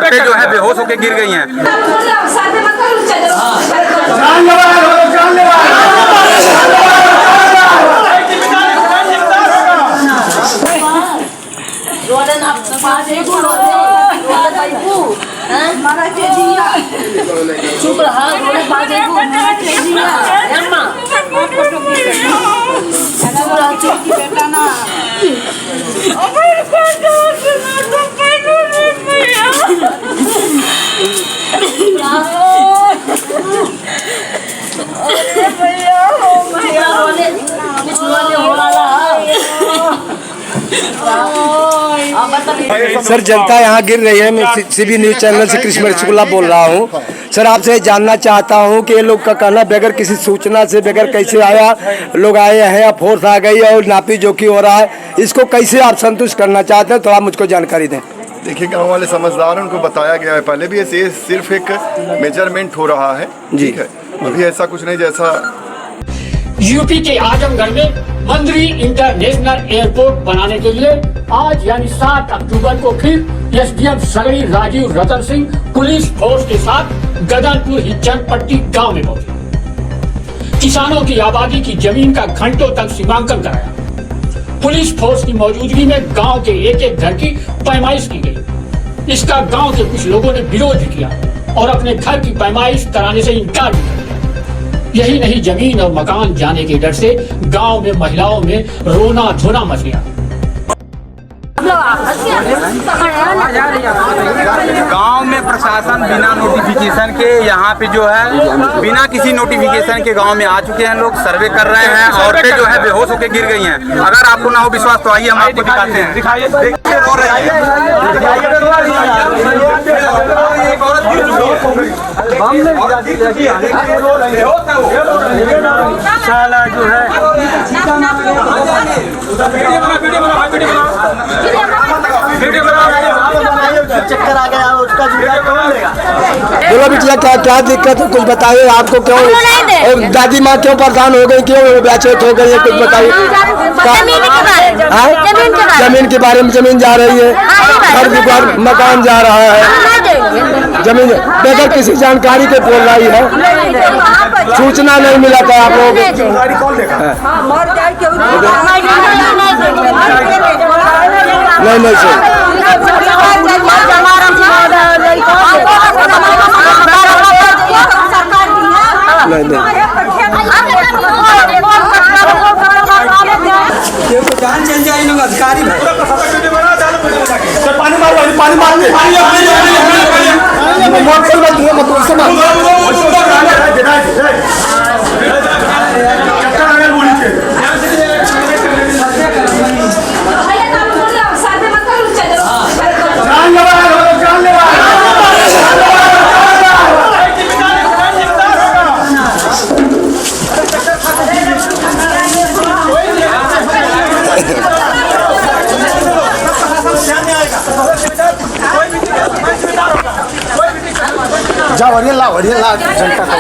औरतें जो है बेहोश होकर गिर गई हैं। चुप रहा बेटा ना सर, जनता यहाँ गिर रही है। मैं सीबी न्यूज चैनल से कृष्ण शुक्ला बोल रहा हूँ। सर, आपसे जानना चाहता हूँ कि ये लोग का कहना बगैर किसी सूचना से, बगैर कैसे आया, लोग आए हैं या फोर्स आ गई है और नापी जोखी हो रहा है, इसको कैसे आप संतुष्ट करना चाहते हैं? थोड़ा मुझको जानकारी दें। देखिए, गांव वाले समझदार हैं, उनको बताया गया है पहले भी, ऐसे सिर्फ एक मेजरमेंट हो रहा है। ठीक है, अभी ऐसा कुछ नहीं। जैसा यूपी के आजमगढ़ में मंदरी इंटरनेशनल एयरपोर्ट बनाने के लिए आज यानी 7 अक्टूबर को फिर SDM Sagri Rajiv Ratan Singh police force के साथ गदनपुर हिच्चनपट्टी गांव में पहुंचे। किसानों की आबादी की जमीन का घंटों तक सीमांकन कराया। पुलिस फोर्स की मौजूदगी में गांव के एक एक घर की पैमाइश की गई। इसका गांव के कुछ लोगों ने विरोध किया और अपने घर की पैमाइश कराने से इनकार भी किया। यही नहीं, जमीन और मकान जाने के डर से गांव में महिलाओं में रोना धोना मच गया। गांव में प्रशासन बिना नोटिफिकेशन के यहाँ पे जो है बिना किसी नोटिफिकेशन के गांव में आ चुके हैं। लोग सर्वे कर रहे हैं। औरतें जो है बेहोश होकर गिर गई हैं। अगर आपको ना हो विश्वास तो आइए हम आपको दिखाते हैं। साला जो है चक्कर आ गया, उसका बोलो बिटिया, क्या दिक्कत है? कुछ बताइए। आपको क्यों दादी माँ क्यों परेशान हो गई, क्यों व्याचेत हो गई है? कुछ बताइए। जमीन के बारे में। जमीन जा रही है, घर के बाहर मकान जा रहा है। जमीन बगैर किसी जानकारी के बोल रही है। सूचना नहीं मिला था आप लोगों को? नहीं सर, जान चल जाए लोग अधिकारी वरियला जनता का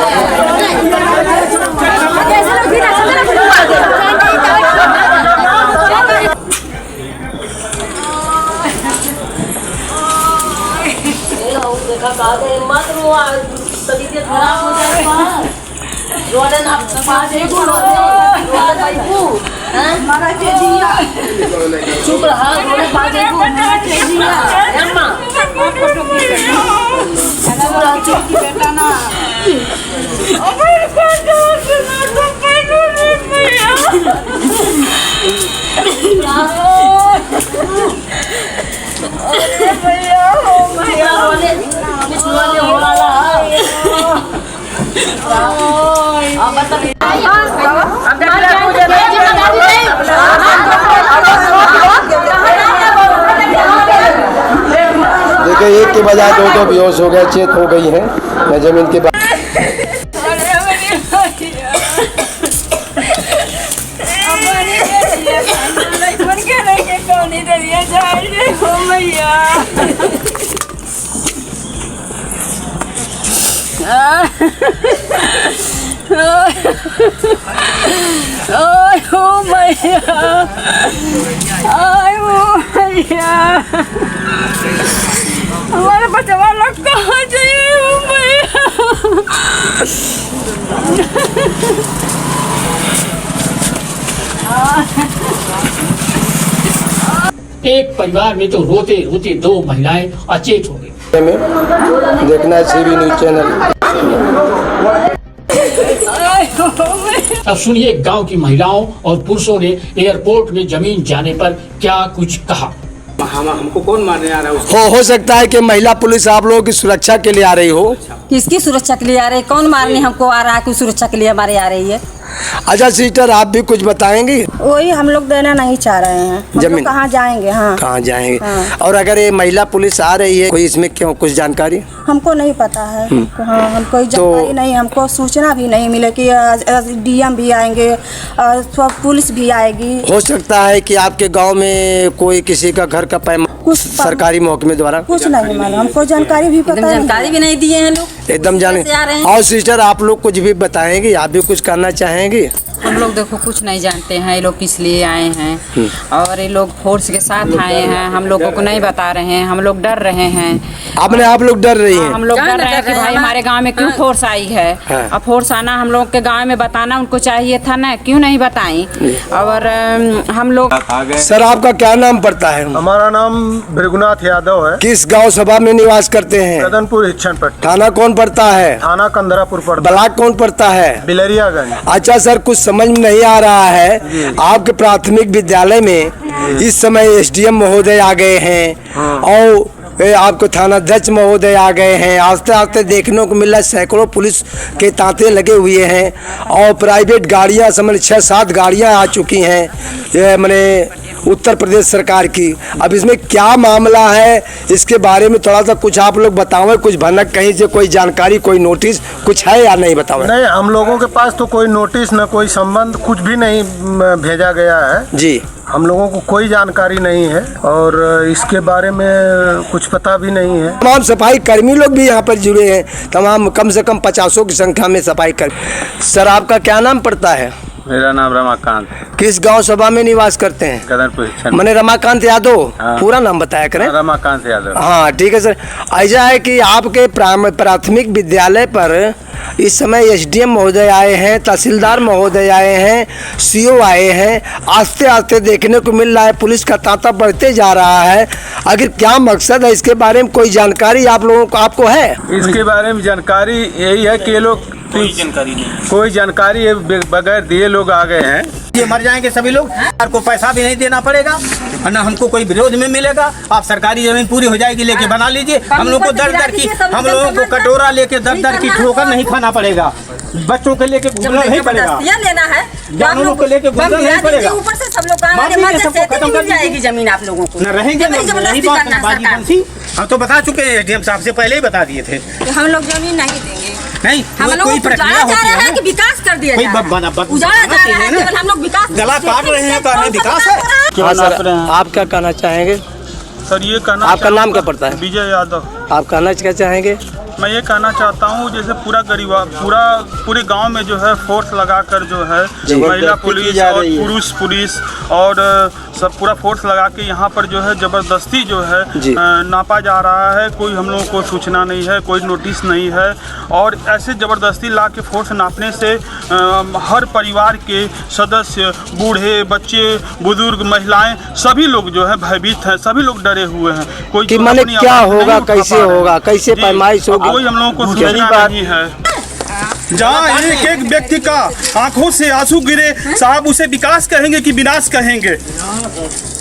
चुप रहा बेटा ना देखिए, एक के बजाय दो बेहोश हो गए, चेत हो गई हैं। मैं जमीन के हमारे बचवा लोग कहाँ जाइए मुंबई। एक परिवार में तो रोते रोते 2 महिलाएं अचेत हो गई। देखना है सीबी न्यूज चैनल। अब सुनिए गांव की महिलाओं और पुरुषों ने एयरपोर्ट में जमीन जाने पर क्या कुछ कहा। हमको कौन मारने आ रहा है? हो सकता है कि महिला पुलिस आप लोगों की सुरक्षा के लिए आ रही हो। किसकी सुरक्षा के लिए आ रही है? कौन मारने हमको आ रहा है कि सुरक्षा के लिए हमारे आ रही है? अच्छा सिस्टर, आप भी कुछ बताएंगी? वही हम लोग देना नहीं चाह रहे हैं। हम जमीन लोग कहाँ जाएंगे? हाँ, कहाँ जाएंगे? हाँ। और अगर ये महिला पुलिस आ रही है, कोई इसमें क्यों कुछ जानकारी? हमको नहीं पता है। हाँ, हमको कोई जानकारी नहीं, हमको सूचना भी नहीं मिले कि डीएम भी आएंगे और पुलिस भी आएगी। हो सकता है कि आपके गांव में कोई किसी का घर का पैमाना कुछ सरकारी महकमे द्वारा कुछ नहीं मालूम, हमको जानकारी भी पता नहीं। जानकारी भी नहीं दिए हैं लोग, एकदम जाने। कैसे आ रहे हैं? और सिस्टर, आप लोग कुछ भी बताएंगे? आप भी कुछ करना चाहेंगे? हम लोग देखो कुछ नहीं जानते हैं ये लोग किस लिए आए हैं और ये लोग फोर्स के साथ आए हैं। हम लोगों को नहीं बता रहे हैं, हम लोग डर रहे हैं। आप लोग डर रही हैं? हम लोग डर रहे हैं कि भाई हमारे गांव में क्यों फोर्स आई है। अब फोर्स आना हम लोग के गांव में बताना उनको चाहिए था ना, क्यों नहीं बताई। और हम लोग सर, आपका क्या नाम पड़ता है? हमारा नाम भृगुनाथ यादव है। किस गांव सभा में निवास करते हैं? कदनपुर हिच्छनपट्टी। थाना कौन पड़ता है? थाना कंदरापुर पड़ता। ब्लॉक कौन पड़ता है? बिलरियागंज। अच्छा सर, कुछ समझ में नहीं आ रहा है। आपके प्राथमिक विद्यालय में इस समय एसडीएम महोदय आ गए हैं और आपको थानाध्यक्ष महोदय आ गए हैं। आस्ते आस्ते देखने को मिल रहा है सैकड़ों पुलिस के तांते लगे हुए हैं और प्राइवेट गाड़ियां समझ 6-7 गाड़ियां आ चुकी हैं, ये मैंने उत्तर प्रदेश सरकार की। अब इसमें क्या मामला है, इसके बारे में थोड़ा सा कुछ आप लोग बताओ। कुछ भनक कहीं से कोई जानकारी, कोई नोटिस कुछ है या नहीं? बताओ। नहीं, हम लोगों के पास तो कोई नोटिस न कोई संबंध कुछ भी नहीं भेजा गया है जी। हम लोगों को कोई जानकारी नहीं है और इसके बारे में कुछ पता भी नहीं है। तमाम सफाई कर्मी लोग भी यहाँ पर जुड़े हैं, तमाम कम से कम 50 की संख्या में सफाई कर्मी। सर, आपका क्या नाम पड़ता है? मेरा नाम रमाकांत। किस गांव सभा में निवास करते हैं? कदनपुर। मैंने रमाकांत यादव। हाँ। पूरा नाम बताया करें। रमाकांत यादव। हाँ ठीक है सर। ऐसा है कि आपके प्राथमिक विद्यालय पर इस समय एसडीएम महोदय आए हैं, तहसीलदार महोदय आए हैं, सीओ आए हैं। आस्ते आस्ते देखने को मिल रहा है पुलिस का तांता बढ़ते जा रहा है। आखिर क्या मकसद है, इसके बारे में कोई जानकारी आप लोगों को आपको है? इसके बारे में जानकारी यही है कि ये लोग कोई जानकारी बगैर दिए लोग आ गए हैं। ये मर जाएंगे सभी लोग, सरकार को पैसा भी नहीं देना पड़ेगा और ना हमको कोई विरोध में मिलेगा। आप सरकारी जमीन पूरी हो जाएगी लेके बना लीजिए। हम लोग को दर दर की, हम लोगों को कटोरा लेके दर दर की ठोकर नहीं खाना पड़ेगा। बच्चों के लेके घूमना नहीं पड़ेगा, लेना है, जानवरों को लेके घूमना नहीं पड़ेगा। ऊपर से सब लोग खत्म कर जाएगी जमीन आप लोगों को। न रहेंगे हम तो बता चुके हैं, एसडीएम साहब से पहले ही बता दिए थे। हम लोग जमीन नहीं देंगे। नहीं, हम लोग कोई प्रक्रिया होती है कि विकास कर दिया उजाड़ा जा रहा है, केवल हम लोग विकास गला काट रहे हैं, कहने विकास है। हाँ सर, आप क्या कहना चाहेंगे? सर, ये कहना, आपका नाम क्या पड़ता है? विजय यादव। आप कहना क्या चाहेंगे? मैं ये कहना चाहता हूँ, जैसे पूरे गांव में जो है फोर्स लगाकर जो है महिला पुलिस और पुरुष पुलिस और सब पूरा फोर्स लगा के यहाँ पर जो है जबरदस्ती जो है नापा जा रहा है। कोई हम लोगों को सूचना नहीं है, कोई नोटिस नहीं है और ऐसे जबरदस्ती ला के फोर्स नापने से हर परिवार के सदस्य, बूढ़े, बच्चे, बुजुर्ग, महिलाएं सभी लोग जो है भयभीत हैं, सभी लोग डरे हुए हैं। कोई कि माने क्या होगा, कैसे होगा, कैसे पैमाइश होगी, कोई हम लोगों को सूचना नहीं है। जहाँ एक एक व्यक्ति का आंखों से आंसू गिरे, साहब उसे विकास कहेंगे कि विनाश कहेंगे?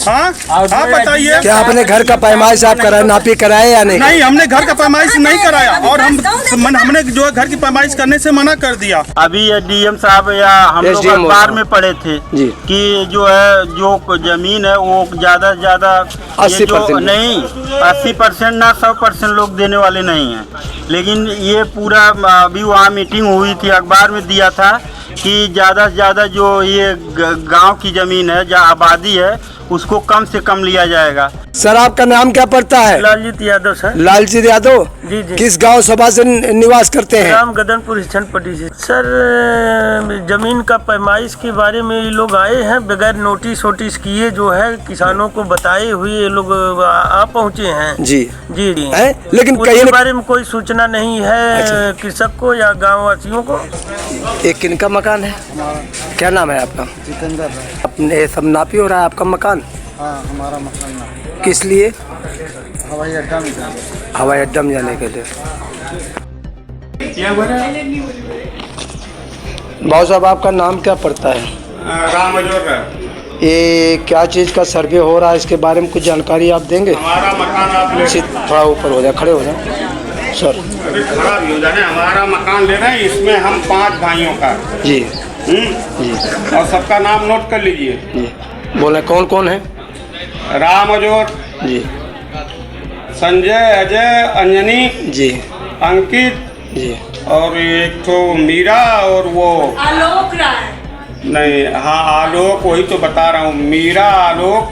हाँ, आप बताइए। क्या आपने घर का पैमाइश आप कराए, नापी कराए या नहीं? नहीं, हमने घर का पैमाइश नहीं कराया और हमने जो है घर की पैमाइश करने से मना कर दिया। अभी डीएम साहब या हम लोग अखबार में पढ़े थे कि जो है जो जमीन है वो ज्यादा से ज्यादा 80% नहीं, 80% ना 100% लोग देने वाले नहीं हैं। लेकिन ये पूरा अभी वहाँ मीटिंग हुई थी, अखबार में दिया था कि ज़्यादा से ज़्यादा जो ये गांव की ज़मीन है, जहाँ आबादी है, उसको कम से कम लिया जाएगा। सर, आपका नाम क्या पड़ता है? लालजीत यादव सर। लालजीत यादव जी जी। किस गांव सभा से निवास करते हैं? राम गदनपुर हिच्छनपट्टी से। सर, जमीन का पैमाइश के बारे में ये लोग आए हैं, बगैर नोटिस वोटिस किए जो है किसानों को बताए हुए ये लोग आ पहुँचे हैं। जी जी जी है, लेकिन उसके बारे में कोई सूचना नहीं है कृषक को या गाँव वासियों को। एक किनका मकान है? क्या नाम है आपका? जितेंद्र। अपने सब नापी हो रहा है आपका मकान? हाँ, हमारा मकान। किस लिए? हवाई अड्डा में हवाई अड्डा में जाने के लिए। भाव साहब, आपका नाम क्या पड़ता है? राम अजोर। ये क्या चीज़ का सर्वे हो रहा है, इसके बारे में कुछ जानकारी आप देंगे? हमारा मकान आप थोड़ा ऊपर हो जाए, खड़े हो जाए सर। अभी खड़ा भी हो जाए। हमारा मकान ले रहे हैं, इसमें हम 5 भाइयों का। जी जी। और सबका नाम नोट कर लीजिए। जी बोले कौन कौन है? राम अजोर जी, संजय, अजय, अंजनी जी, अंकित जी, और एक तो मीरा और वो आलोक नहीं, हाँ आलोक, वही तो बता रहा हूँ, मीरा, आलोक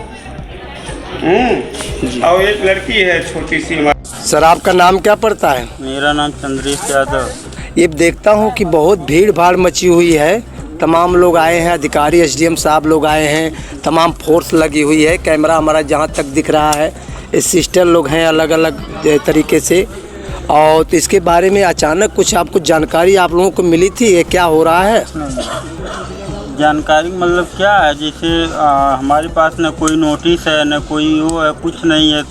और एक लड़की है छोटी सी। सर आपका नाम क्या पड़ता है? मेरा नाम चंद्रेश यादव। ये देखता हूँ कि बहुत भीड़ भाड़ मची हुई है, तमाम लोग आए हैं, अधिकारी एसडीएम साहब लोग आए हैं, तमाम फोर्स लगी हुई है, कैमरा हमारा जहाँ तक दिख रहा है, सिस्टर लोग हैं अलग अलग तरीके से। और तो इसके बारे में अचानक कुछ आपको जानकारी आप लोगों को मिली थी, ये क्या हो रहा है? जानकारी मतलब क्या है, जैसे हमारे पास न कोई नोटिस है न कोई वो है, कुछ नहीं है,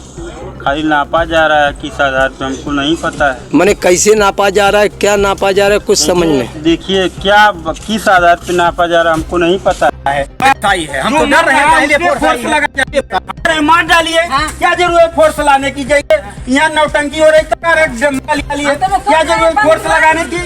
खाली नापा जा रहा है। किस आधार पे हमको नहीं पता है। मैंने कैसे नापा जा रहा है, क्या नापा जा रहा है, कुछ समझ में? देखिए क्या किस आधार पे नापा जा रहा है हमको नहीं पता है। हम तो डर रहे हैं, पहले फोर्स लगा मार डालिए। क्या जरूरत है फोर्स लाने की? जाइए, यहाँ नौटंकी हो रही तो क्या जरूरत फोर्स लगाने की?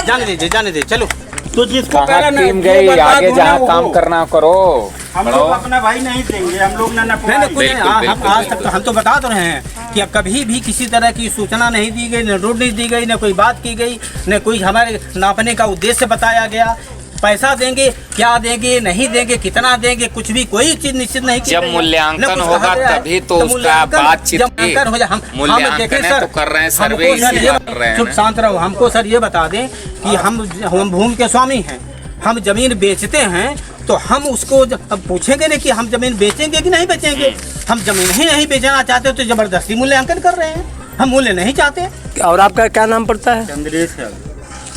जाने दीजिए, जाने दीजिए, चलो। तो जिसको टीम गई आगे, जहाँ काम करना करो। हम लोग अपना भाई नहीं देंगे, हम लोग ना हम आज तक हम तो बता तो रहे हैं कि कभी भी किसी तरह की सूचना नहीं दी गई, न नोटिस दी गई, न कोई बात की गई, न कोई हमारे नापने का उद्देश्य बताया गया। पैसा देंगे, क्या देंगे, नहीं देंगे, कितना देंगे, कुछ भी कोई चीज निश्चित नहीं। जब मूल्यांकन होगा तभी तो उसका बातचीत हो जाए। हम देखें सर, तो कर रहे हैं, सर्वे कर रहे हैं। चुप शांत रहो। हमको सर ये बता दें कि हम भूमि के स्वामी हैं, हम जमीन बेचते हैं तो हम उसको अब पूछेंगे नहीं कि हम जमीन बेचेंगे कि नहीं बेचेंगे। हम जमीन ही नहीं बेचना चाहते तो जबरदस्ती मूल्यांकन कर रहे हैं, हम मूल्य नहीं चाहते। और आपका क्या नाम पड़ता है? चंद्रेश।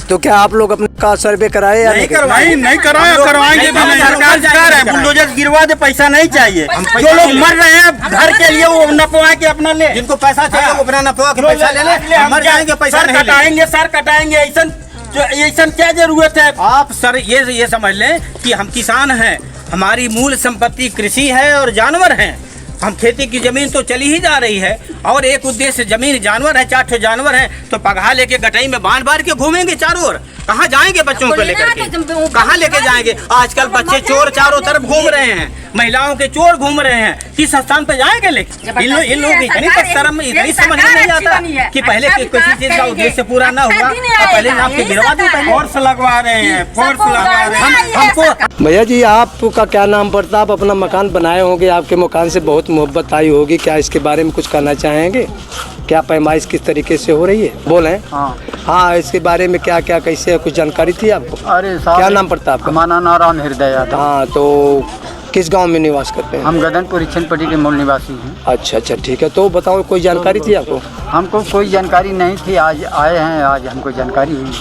तो क्या आप लोग अपने का सर्वे कराए या नहीं करवाएंगे? नहीं करवाएंगे। सरकार है, बुलडोजर गिरवा दे, पैसा नहीं चाहिए। जो लोग मर रहे हैं घर के लिए वो नपवा के अपना ले, जिनको पैसा चाहिए वो अपना नपवा के पैसा ले ले। मर जाएंगे, पैसा नहीं कटाएंगे, सर कटाएंगे। ऐसा क्या जरूरत है? आप सर ये समझ लें कि हम किसान हैं, हमारी मूल संपत्ति कृषि है और जानवर हैं। हम खेती की जमीन तो चली ही जा रही है और एक उद्देश्य जमीन, जानवर है, 4 जानवर हैं तो पगहा लेके गटाई में बांध के घूमेंगे चारों ओर। कहाँ जाएंगे बच्चों को लेकर के? कहाँ लेके जाएंगे? आजकल बच्चे चोर चारों तरफ घूम रहे हैं, महिलाओं के चोर घूम रहे हैं, किस स्थान पे जाएंगे लेके? इन लोग इतनी तक शर्म, इतनी समझ में नहीं आता कि पहले किसी चीज का उद्देश्य पूरा ना हुआ और पहले नाम के गिरवा दी, फोर्स लगवा रहे हैं, फोर्स लगवा रहे हैं हमको। भैया जी, आपका क्या नाम पड़ता है? आप अपना मकान बनाए होंगे, आपके मकान से बहुत मोहब्बत आई होगी, क्या इसके बारे में कुछ कहना चाहेंगे? क्या पैमाइश किस तरीके से हो रही है? बोलें। हाँ, इसके बारे में क्या क्या कैसे है, कुछ जानकारी थी आपको? अरे साहब, क्या नाम पड़ता है आपका? हमारा नाम राम हृदय यादव। हाँ, तो किस गांव में निवास करते हैं? हम गदनपुर छनपट्टी के मूल निवासी हैं। अच्छा, ठीक है। तो बताओ, कोई जानकारी थी आपको? हमको कोई जानकारी नहीं थी, आज आए हैं, आज हमको जानकारी हुई।